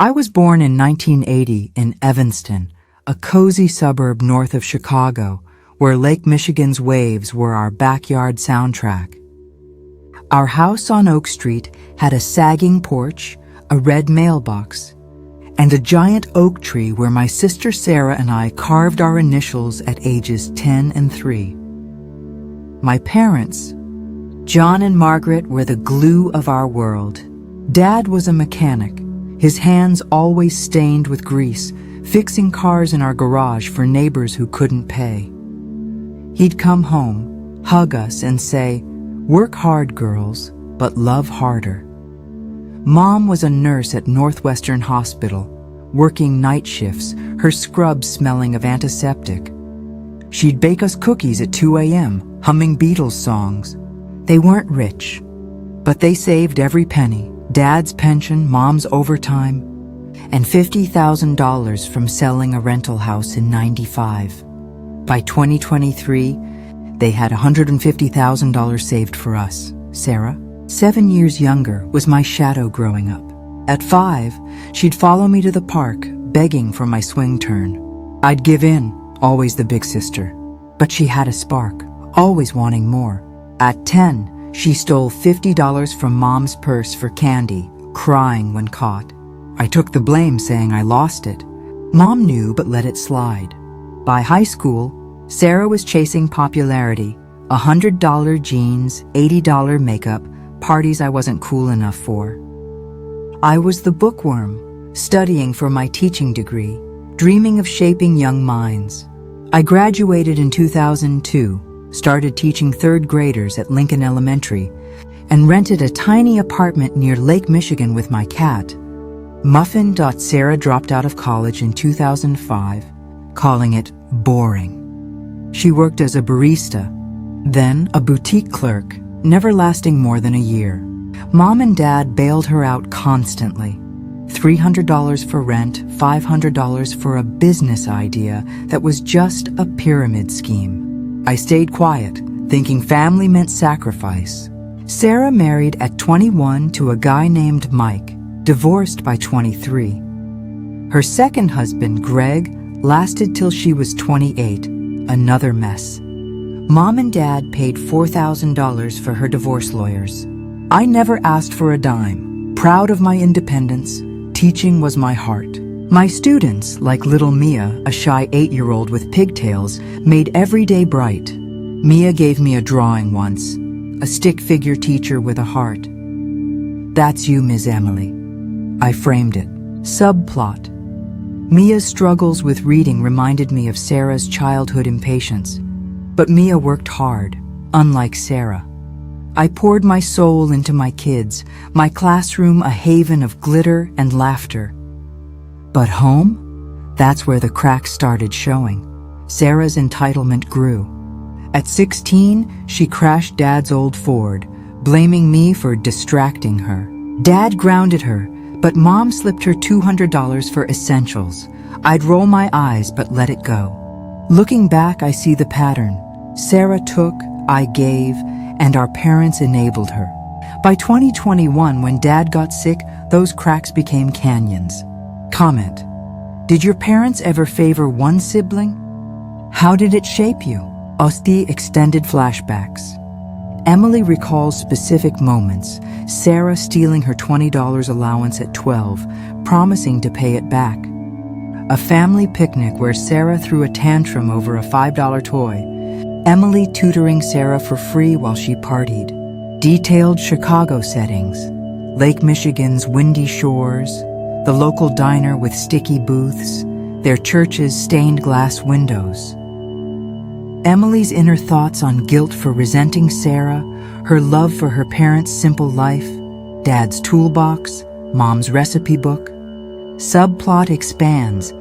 I was born in 1980 in Evanston, a cozy suburb north of Chicago, where Lake Michigan's waves were our backyard soundtrack. Our house on Oak Street had a sagging porch, a red mailbox, and a giant oak tree where my sister Sarah and I carved our initials at ages 10 and 3. My parents, John and Margaret, were the glue of our world. Dad was a mechanic, his hands always stained with grease, fixing cars in our garage for neighbors who couldn't pay. He'd come home, hug us, and say, "Work hard, girls, but love harder." Mom was a nurse at Northwestern Hospital, working night shifts, her scrubs smelling of antiseptic. She'd bake us cookies at 2 a.m., humming Beatles songs. They weren't rich, but they saved every penny, Dad's pension, Mom's overtime, and $50,000 from selling a rental house in '95. By 2023, they had $150,000 saved for us. Sarah, 7 years younger, was my shadow growing up. At 5, she'd follow me to the park, begging for my swing turn. I'd give in, always the big sister. But she had a spark, always wanting more. At 10, she stole $50 from Mom's purse for candy, crying when caught. I took the blame, saying I lost it. Mom knew but let it slide. By high school, Sarah was chasing popularity, $100 jeans, $80 makeup, parties I wasn't cool enough for. I was the bookworm, studying for my teaching degree, dreaming of shaping young minds. I graduated in 2002, started teaching third graders at Lincoln Elementary, and rented a tiny apartment near Lake Michigan with my cat. Muffin. Sarah dropped out of college in 2005, calling it boring. She worked as a barista, then a boutique clerk, never lasting more than a year. Mom and Dad bailed her out constantly. $300 for rent, $500 for a business idea that was just a pyramid scheme. I stayed quiet, thinking family meant sacrifice. Sarah married at 21 to a guy named Mike, divorced by 23. Her second husband, Greg, lasted till she was 28, another mess. Mom and Dad paid $4,000 for her divorce lawyers. I never asked for a dime. Proud of my independence, teaching was my heart. My students, like little Mia, a shy 8-year-old with pigtails, made every day bright. Mia gave me a drawing once, a stick figure teacher with a heart. "That's you, Ms. Emily." I framed it. Subplot. Mia's struggles with reading reminded me of Sarah's childhood impatience. But Mia worked hard, unlike Sarah. I poured my soul into my kids, my classroom a haven of glitter and laughter. But home? That's where the cracks started showing. Sarah's entitlement grew. At 16, she crashed Dad's old Ford, blaming me for distracting her. Dad grounded her, but Mom slipped her $200 for essentials. I'd roll my eyes but let it go. Looking back, I see the pattern. Sarah took, I gave, and our parents enabled her. By 2021, when Dad got sick, those cracks became canyons. Comment. Did your parents ever favor one sibling? How did it shape you? Osti extended flashbacks. Emily recalls specific moments. Sarah stealing her $20 allowance at 12, promising to pay it back. A family picnic where Sarah threw a tantrum over a $5 toy. Emily tutoring Sarah for free while she partied. Detailed Chicago settings. Lake Michigan's windy shores, the local diner with sticky booths, their church's stained glass windows. Emily's inner thoughts on guilt for resenting Sarah, her love for her parents' simple life, Dad's toolbox, Mom's recipe book. Subplot expands.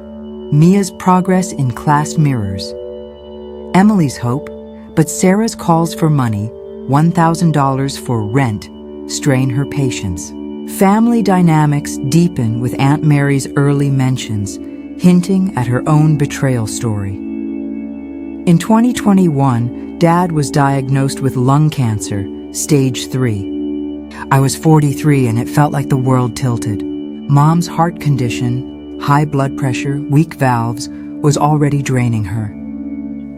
Mia's progress in class mirrors. Emily's hope, but Sarah's calls for money, $1,000 for rent, strain her patience. Family dynamics deepen with Aunt Mary's early mentions, hinting at her own betrayal story. In 2021, Dad was diagnosed with lung cancer, stage 3. I was 43 and it felt like the world tilted. Mom's heart condition, high blood pressure, weak valves, was already draining her.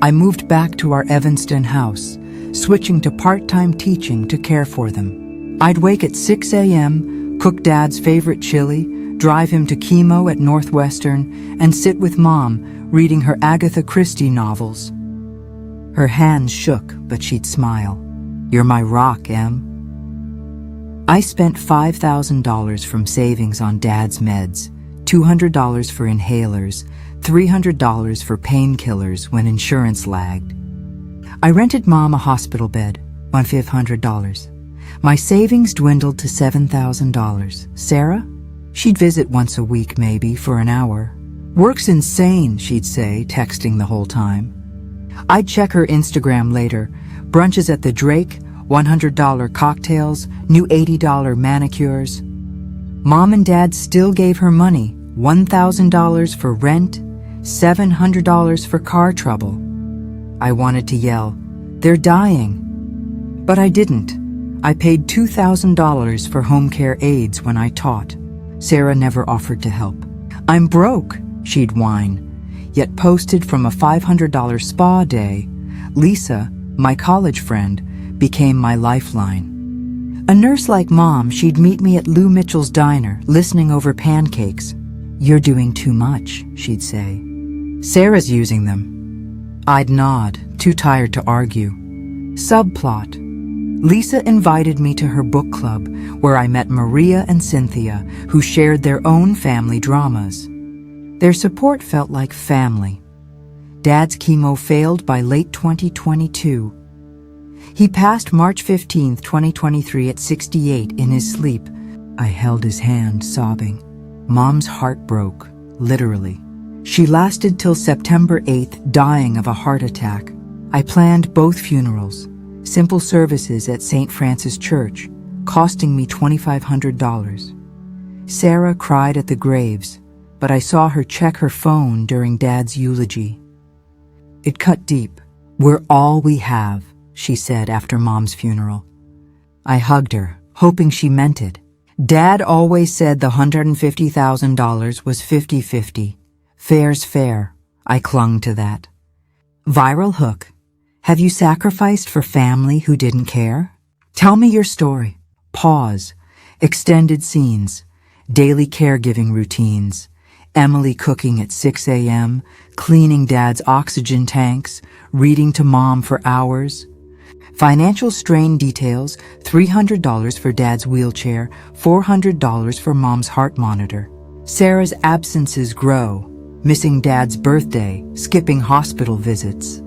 I moved back to our Evanston house, switching to part-time teaching to care for them. I'd wake at 6 a.m., cook Dad's favorite chili, drive him to chemo at Northwestern, and sit with Mom, reading her Agatha Christie novels. Her hands shook, but she'd smile. "You're my rock, Em." I spent $5,000 from savings on Dad's meds, $200 for inhalers, $300 for painkillers when insurance lagged. I rented Mom a hospital bed, $1,500. My savings dwindled to $7,000. Sarah? She'd visit once a week, maybe, for an hour. "Work's insane," she'd say, texting the whole time. I'd check her Instagram later. Brunches at the Drake, $100 cocktails, new $80 manicures. Mom and Dad still gave her money, $1,000 for rent, $700 for car trouble. I wanted to yell, "They're dying." But I didn't. I paid $2,000 for home care aides when I taught. Sarah never offered to help. "I'm broke," she'd whine, yet posted from a $500 spa day. Lisa, my college friend, became my lifeline. A nurse like Mom, she'd meet me at Lou Mitchell's diner, listening over pancakes. "You're doing too much," she'd say. "Sarah's using them." I'd nod, too tired to argue. Subplot. Lisa invited me to her book club, where I met Maria and Cynthia, who shared their own family dramas. Their support felt like family. Dad's chemo failed by late 2022. He passed March 15, 2023 at 68 in his sleep. I held his hand, sobbing. Mom's heart broke, literally. She lasted till September 8th, dying of a heart attack. I planned both funerals, simple services at St. Francis Church, costing me $2,500. Sarah cried at the graves, but I saw her check her phone during Dad's eulogy. It cut deep. "We're all we have," she said after Mom's funeral. I hugged her, hoping she meant it. Dad always said the $150,000 was 50-50. Fair's fair. I clung to that. Viral hook. Have you sacrificed for family who didn't care? Tell me your story. Pause. Extended scenes. Daily caregiving routines. Emily cooking at 6 a.m., cleaning Dad's oxygen tanks, reading to Mom for hours. Financial strain details, $300 for Dad's wheelchair, $400 for Mom's heart monitor. Sarah's absences grow, missing Dad's birthday, skipping hospital visits.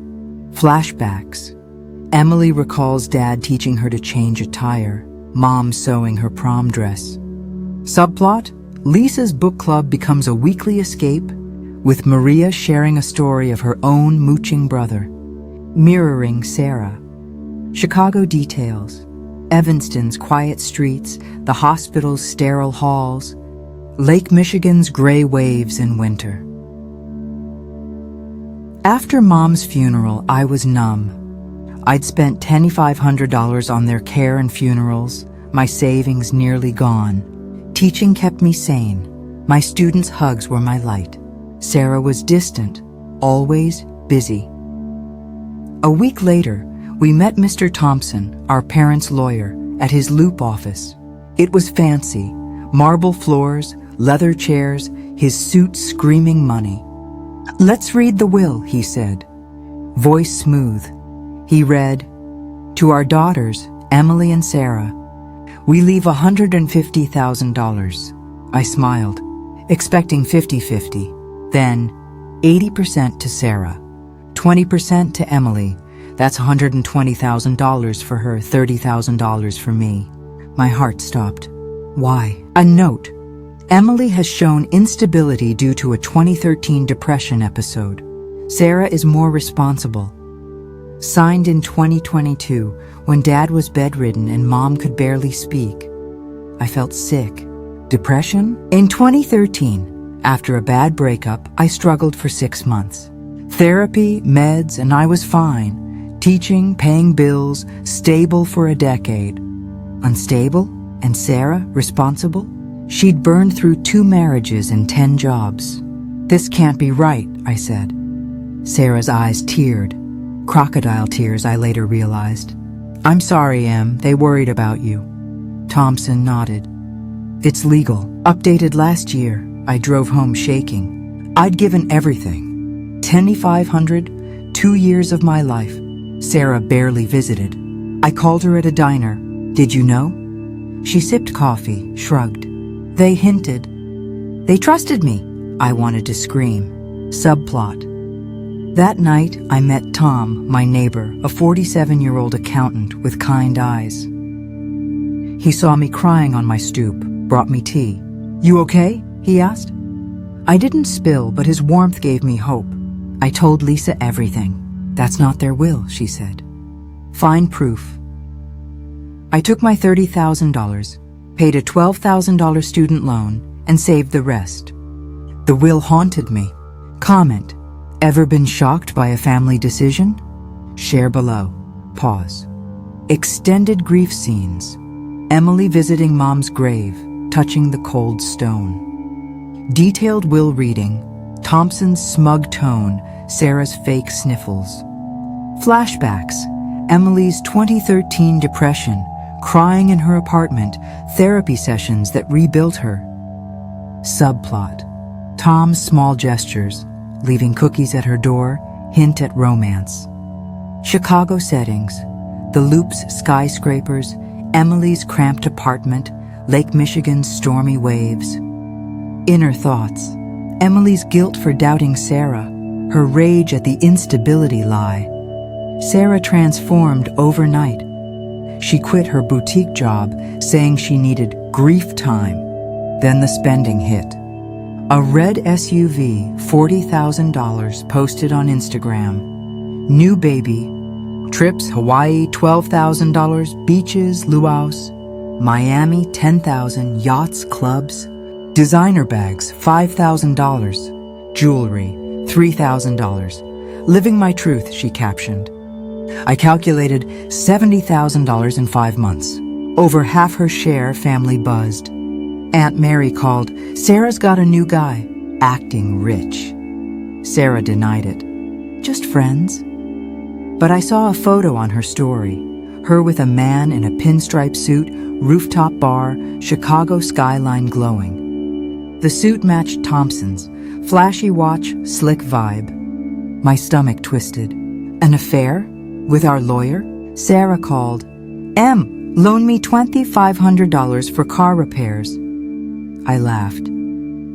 Flashbacks. Emily recalls Dad teaching her to change a tire, Mom sewing her prom dress. Subplot. Lisa's book club becomes a weekly escape, with Maria sharing a story of her own mooching brother, mirroring Sarah. Chicago details. Evanston's quiet streets, the hospital's sterile halls, Lake Michigan's gray waves in winter. After Mom's funeral, I was numb. I'd spent $2,500 on their care and funerals, my savings nearly gone. Teaching kept me sane. My students' hugs were my light. Sarah was distant, always busy. A week later, we met Mr. Thompson, our parents' lawyer, at his Loop office. It was fancy, marble floors, leather chairs, his suit screaming money. "Let's read the will," he said. Voice smooth. He read, "To our daughters, Emily and Sarah, we leave $150,000. I smiled, expecting 50-50. Then 80% to Sarah, 20% to Emily. That's $120,000 for her, $30,000 for me. My heart stopped. Why? A note. Emily has shown instability due to a 2013 depression episode. Sarah is more responsible. Signed in 2022, when Dad was bedridden and Mom could barely speak. I felt sick. Depression? In 2013, after a bad breakup, I struggled for 6 months. Therapy, meds, and I was fine. Teaching, paying bills, stable for a decade. Unstable? And Sarah, responsible? She'd burned through 2 marriages and 10 jobs. "This can't be right," I said. Sarah's eyes teared. Crocodile tears, I later realized. "I'm sorry, Em. They worried about you." Thompson nodded. "It's legal. Updated last year." I drove home shaking. I'd given everything. $2,500, 2 years of my life. Sarah barely visited. I called her at a diner. "Did you know?" She sipped coffee, shrugged. "They hinted." "They trusted me." I wanted to scream. Subplot. That night, I met Tom, my neighbor, a 47-year-old accountant with kind eyes. He saw me crying on my stoop, brought me tea. "You okay?" he asked. I didn't spill, but his warmth gave me hope. I told Lisa everything. "That's not their will," she said. "Find proof." I took my $30,000, paid a $12,000 student loan, and saved the rest. The will haunted me. Comment. Ever been shocked by a family decision? Share below. Pause. Extended grief scenes. Emily visiting mom's grave, touching the cold stone. Detailed will reading. Thompson's smug tone, Sarah's fake sniffles. Flashbacks. Emily's 2013 depression, crying in her apartment, therapy sessions that rebuilt her. Subplot. Tom's small gestures, leaving cookies at her door, hint at romance. Chicago settings. The Loop's skyscrapers, Emily's cramped apartment, Lake Michigan's stormy waves. Inner thoughts. Emily's guilt for doubting Sarah, her rage at the instability lie. Sarah transformed overnight. She quit her boutique job, saying she needed grief time. Then the spending hit. A red SUV, $40,000, posted on Instagram. New baby. Trips, Hawaii, $12,000, beaches, luau's. Miami, $10,000, yachts, clubs. Designer bags, $5,000. Jewelry, $3,000. Living my truth, she captioned. I calculated $70,000 in 5 months. Over half her share, family buzzed. Aunt Mary called, "Sarah's got a new guy, acting rich." Sarah denied it. "Just friends." But I saw a photo on her story. Her with a man in a pinstripe suit, rooftop bar, Chicago skyline glowing. The suit matched Thompson's. Flashy watch, slick vibe. My stomach twisted. An affair? With our lawyer? Sarah called. "Em, loan me $2,500 for car repairs." I laughed.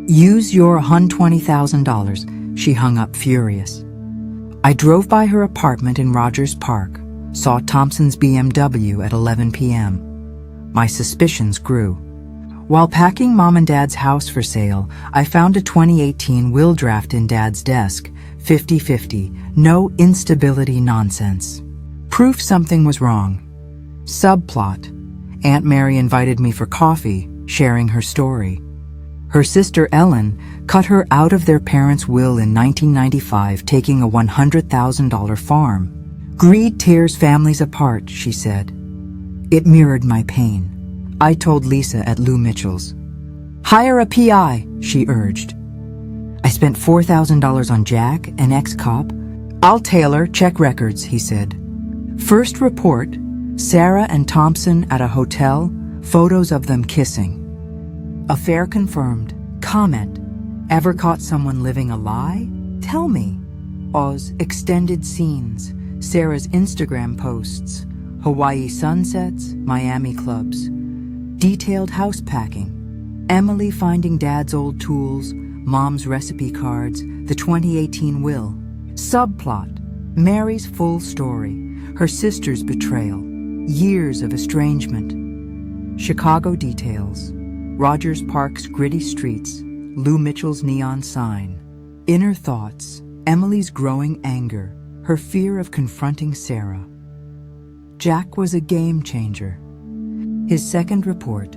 "Use your $120,000. She hung up furious. I drove by her apartment in Rogers Park, saw Thompson's BMW at 11 p.m. My suspicions grew. While packing Mom and Dad's house for sale, I found a 2018 will draft in Dad's desk, 50-50, no instability nonsense. Proof something was wrong. Subplot. Aunt Mary invited me for coffee, sharing her story. Her sister Ellen cut her out of their parents' will in 1995, taking a $100,000 farm. "Greed tears families apart," she said. It mirrored my pain. I told Lisa at Lou Mitchell's. "Hire a PI," she urged. I spent $4,000 on Jack, an ex-cop. "I'll tailor, check records," he said. First report, Sarah and Thompson at a hotel, photos of them kissing. Affair confirmed. Comment. Ever caught someone living a lie? Tell me. Oz, extended scenes, Sarah's Instagram posts, Hawaii sunsets, Miami clubs. Detailed house packing. Emily finding Dad's old tools, Mom's recipe cards, the 2018 will. Subplot. Mary's full story. Her sister's betrayal. Years of estrangement. Chicago details. Rogers Park's gritty streets. Lou Mitchell's neon sign. Inner thoughts. Emily's growing anger. Her fear of confronting Sarah. Jack was a game changer. His second report.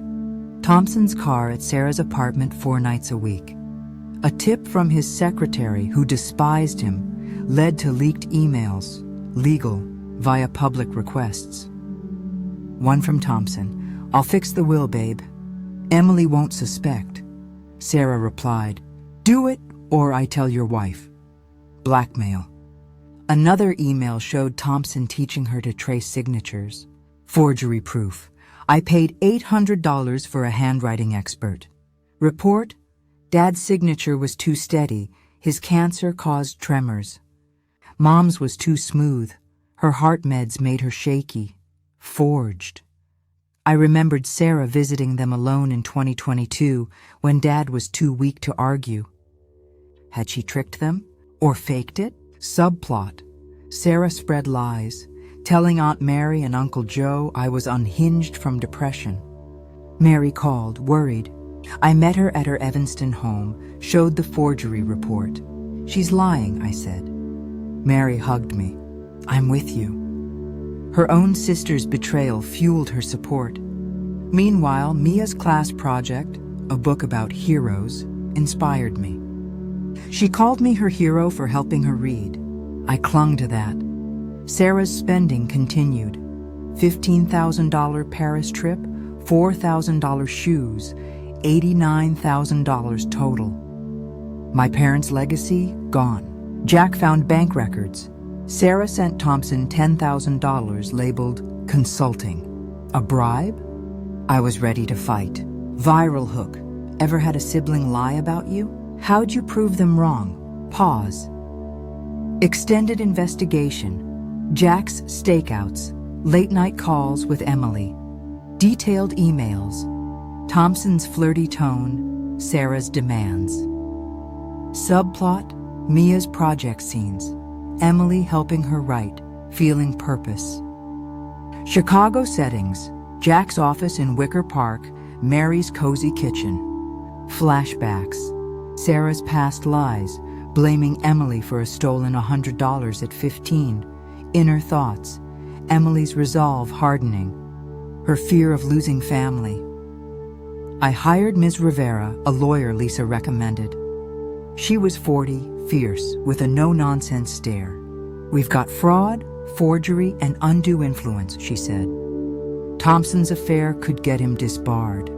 Thompson's car at Sarah's apartment 4 nights a week. A tip from his secretary, who despised him, led to leaked emails, legal, via public requests. One from Thompson. "I'll fix the will, babe." Emily won't suspect. Sarah replied, "Do it or I tell your wife." Blackmail. Another email showed Thompson teaching her to trace signatures. Forgery proof. I paid $800 for a handwriting expert. Report: Dad's signature was too steady. His cancer caused tremors. Mom's was too smooth. Her heart meds made her shaky. Forged. I remembered Sarah visiting them alone in 2022 when Dad was too weak to argue. Had she tricked them? Or faked it? Subplot. Sarah spread lies, telling Aunt Mary and Uncle Joe I was unhinged from depression. Mary called, worried. I met her at her Evanston home, showed the forgery report. "She's lying," I said. Mary hugged me. "I'm with you." Her own sister's betrayal fueled her support. Meanwhile, Mia's class project, a book about heroes, inspired me. She called me her hero for helping her read. I clung to that. Sarah's spending continued. $15,000 Paris trip, $4,000 shoes, $89,000 total. My parents' legacy, gone. Jack found bank records. Sarah sent Thompson $10,000 labeled consulting. A bribe? I was ready to fight. Viral hook. Ever had a sibling lie about you? How'd you prove them wrong? Pause. Extended investigation. Jack's stakeouts. Late night calls with Emily. Detailed emails. Thompson's flirty tone. Sarah's demands. Subplot. Mia's project scenes. Emily helping her write, feeling purpose. Chicago settings. Jack's office in Wicker Park, Mary's cozy kitchen. Flashbacks. Sarah's past lies, blaming Emily for a stolen $100 at 15. Inner thoughts. Emily's resolve hardening. Her fear of losing family. I hired Ms. Rivera, a lawyer Lisa recommended. She was 40, fierce, with a no-nonsense stare. "We've got fraud, forgery, and undue influence," she said. Thompson's affair could get him disbarred.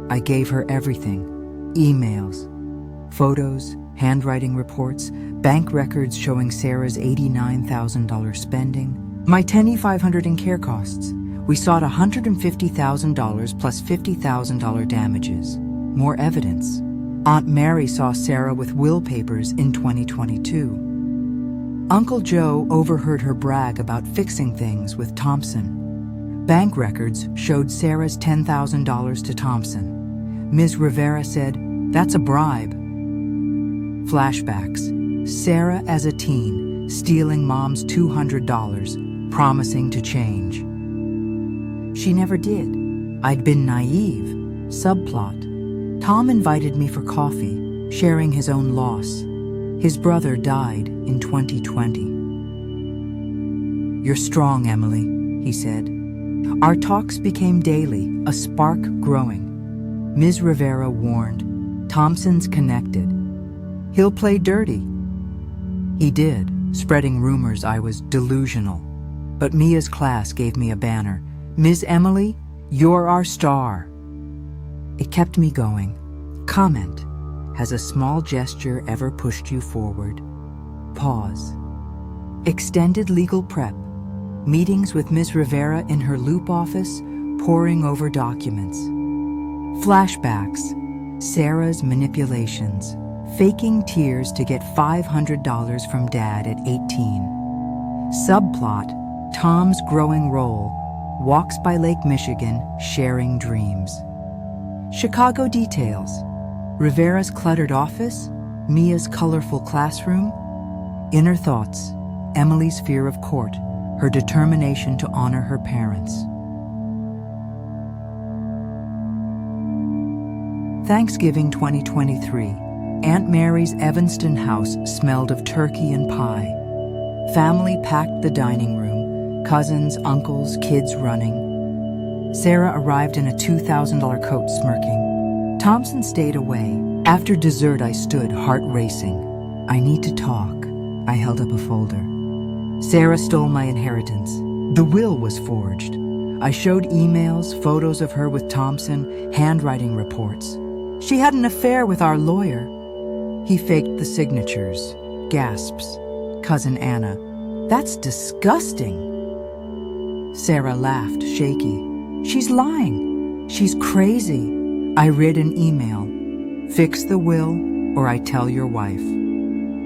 I gave her everything. Emails, photos, handwriting reports, bank records showing Sarah's $89,000 spending, my $10,500 in care costs. We sought $150,000 plus $50,000 damages. More evidence. Aunt Mary saw Sarah with will papers in 2022. Uncle Joe overheard her brag about fixing things with Thompson. Bank records showed Sarah's $10,000 to Thompson. Ms. Rivera said, "That's a bribe." Flashbacks. Sarah as a teen, stealing Mom's $200, promising to change. She never did. I'd been naive. Subplot. Tom invited me for coffee, sharing his own loss. His brother died in 2020. "You're strong, Emily," he said. Our talks became daily, a spark growing. Ms. Rivera warned, "Thompson's connected. He'll play dirty." He did, spreading rumors I was delusional. But Mia's class gave me a banner. "Ms. Emily, you're our star." It kept me going. Comment. Has a small gesture ever pushed you forward? Pause. Extended legal prep. Meetings with Ms. Rivera in her loop office, poring over documents. Flashbacks. Sarah's manipulations. Faking tears to get $500 from Dad at 18. Subplot. Tom's growing role. Walks by Lake Michigan, sharing dreams. Chicago details. Rivera's cluttered office, Mia's colorful classroom. Inner thoughts. Emily's fear of court, her determination to honor her parents. Thanksgiving 2023. Aunt Mary's Evanston house smelled of turkey and pie. Family packed the dining room, cousins, uncles, kids running. Sarah arrived in a $2,000 coat, smirking. Thompson stayed away. After dessert, I stood, heart racing. "I need to talk." I held up a folder. Sarah stole my inheritance. The will was forged. I showed emails, photos of her with Thompson, handwriting reports. She had an affair with our lawyer. He faked the signatures. Gasps. Cousin Anna. That's disgusting. Sarah laughed, shaky. She's lying. She's crazy. I read an email. Fix the will or I tell your wife.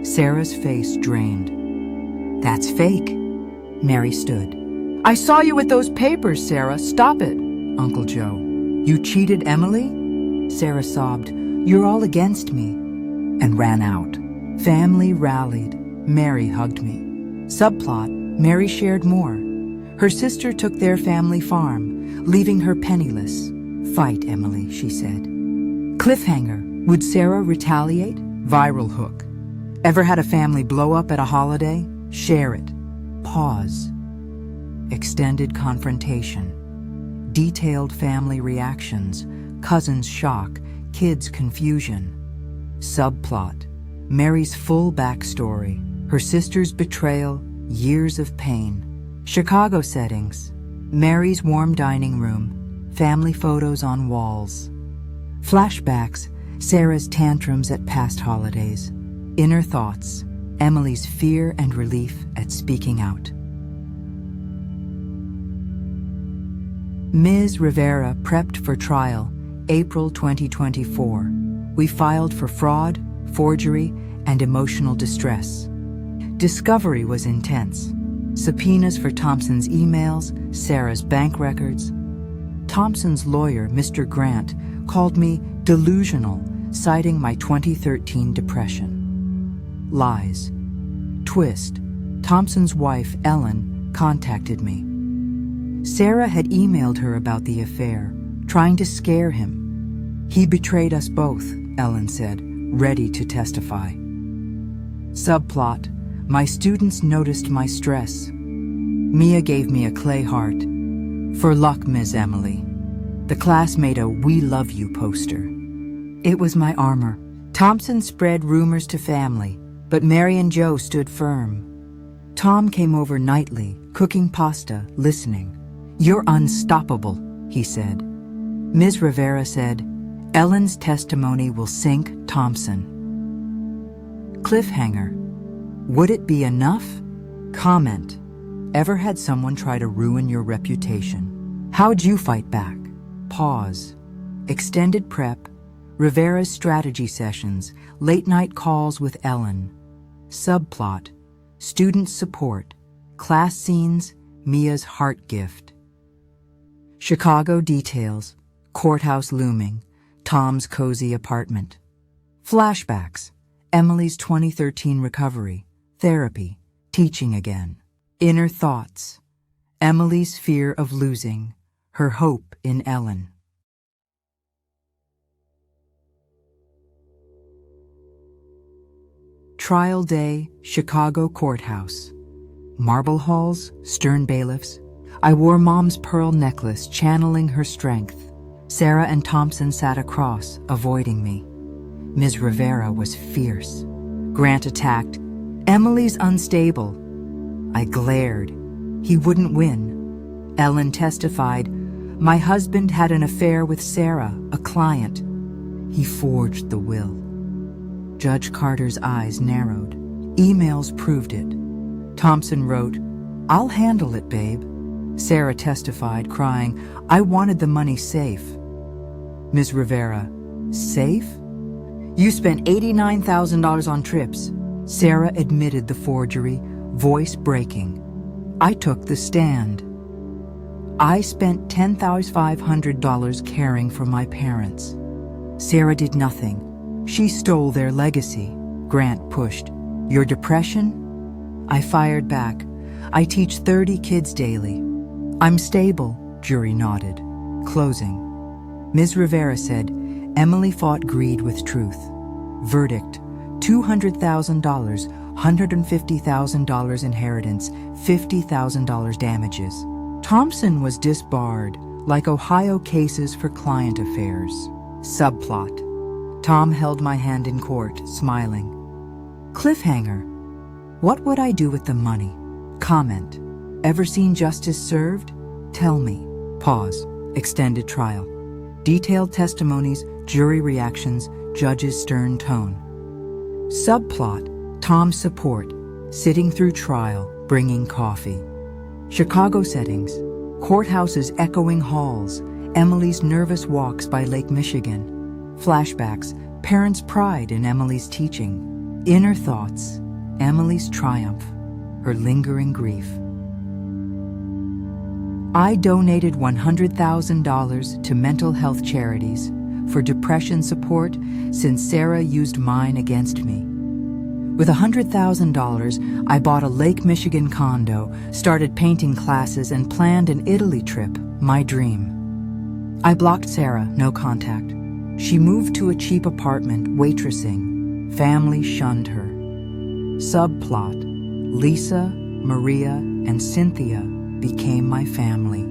Sarah's face drained. That's fake. Mary stood. I saw you with those papers, Sarah. Stop it. Uncle Joe. You cheated Emily? Sarah sobbed. You're all against me. And ran out. Family rallied. Mary hugged me. Subplot, Mary shared more. Her sister took their family farm, leaving her penniless. Fight, Emily, she said. Cliffhanger, would Sarah retaliate? Viral hook. Ever had a family blow up at a holiday? Share it. Pause. Extended confrontation. Detailed family reactions. Cousins' shock. Kids' confusion. Subplot. Mary's full backstory. Her sister's betrayal. Years of pain. Chicago settings. Mary's warm dining room. Family photos on walls. Flashbacks. Sarah's tantrums at past holidays. Inner thoughts. Emily's fear and relief at speaking out. Ms. Rivera prepped for trial, April 2024. We filed for fraud, forgery, and emotional distress. Discovery was intense. Subpoenas for Thompson's emails, Sarah's bank records. Thompson's lawyer, Mr. Grant, called me delusional, citing my 2013 depression. Lies. Twist. Thompson's wife, Ellen, contacted me. Sarah had emailed her about the affair, trying to scare him. He betrayed us both, Ellen said, ready to testify. Subplot. My students noticed my stress. Mia gave me a clay heart. For luck, Ms. Emily. The class made a "We Love You" poster. It was my armor. Thompson spread rumors to family, but Mary and Joe stood firm. Tom came over nightly, cooking pasta, listening. You're unstoppable, he said. Ms. Rivera said, Ellen's testimony will sink Thompson. Cliffhanger. Would it be enough? Comment. Ever had someone try to ruin your reputation? How'd you fight back? Pause. Extended prep. Rivera's strategy sessions. Late night calls with Ellen. Subplot. Student support. Class scenes. Mia's heart gift. Chicago details. Courthouse looming. Tom's cozy apartment. Flashbacks. Emily's 2013 recovery. Therapy. Teaching again. Inner thoughts. Emily's fear of losing. Her hope in Ellen. Trial day, Chicago courthouse. Marble halls, stern bailiffs. I wore Mom's pearl necklace, channeling her strength. Sarah and Thompson sat across, avoiding me. Ms. Rivera was fierce. Grant attacked. Emily's unstable. I glared. He wouldn't win. Ellen testified. My husband had an affair with Sarah, a client. He forged the will. Judge Carter's eyes narrowed. Emails proved it. Thompson wrote, I'll handle it, babe. Sarah testified, crying, I wanted the money safe. Ms. Rivera, safe? You spent $89,000 on trips. Sarah admitted the forgery, voice breaking. I took the stand. I spent $10,500 caring for my parents. Sarah did nothing. She stole their legacy. Grant pushed. Your depression? I fired back. I teach 30 kids daily. I'm stable, jury nodded. Closing. Ms. Rivera said, Emily fought greed with truth. Verdict, $200,000, $150,000 inheritance, $50,000 damages. Thompson was disbarred, like Ohio cases for client affairs. Subplot. Tom held my hand in court, smiling. Cliffhanger. What would I do with the money? Comment. Ever seen justice served? Tell me. Pause. Extended trial. Detailed testimonies, jury reactions, judge's stern tone. Subplot. Tom's support. Sitting through trial, bringing coffee. Chicago settings. Courthouse's echoing halls. Emily's nervous walks by Lake Michigan. Flashbacks. Parents' pride in Emily's teaching. Inner thoughts. Emily's triumph. Her lingering grief. I donated $100,000 to mental health charities for depression support since Sarah used mine against me. With $100,000, I bought a Lake Michigan condo, started painting classes, and planned an Italy trip, my dream. I blocked Sarah, no contact. She moved to a cheap apartment, waitressing. Family shunned her. Subplot. Lisa, Maria, and Cynthia became my family.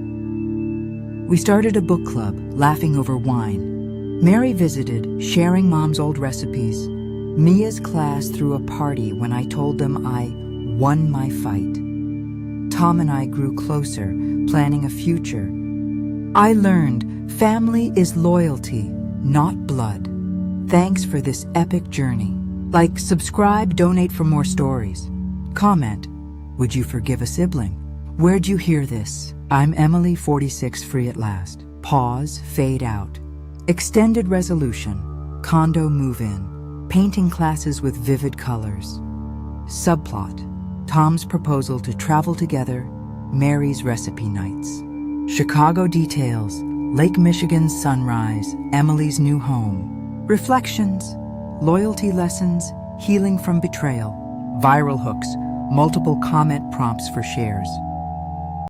We started a book club, laughing over wine. Mary visited, sharing Mom's old recipes. Mia's class threw a party when I told them I won my fight. Tom and I grew closer, planning a future. I learned family is loyalty, not blood. Thanks for this epic journey. Like, subscribe, donate for more stories. Comment, would you forgive a sibling? Where'd you hear this? I'm Emily, 46, free at last. Pause, fade out. Extended resolution. Condo move-in. Painting classes with vivid colors. Subplot. Tom's proposal to travel together. Mary's recipe nights. Chicago details. Lake Michigan's sunrise. Emily's new home. Reflections. Loyalty lessons. Healing from betrayal. Viral hooks. Multiple comment prompts for shares.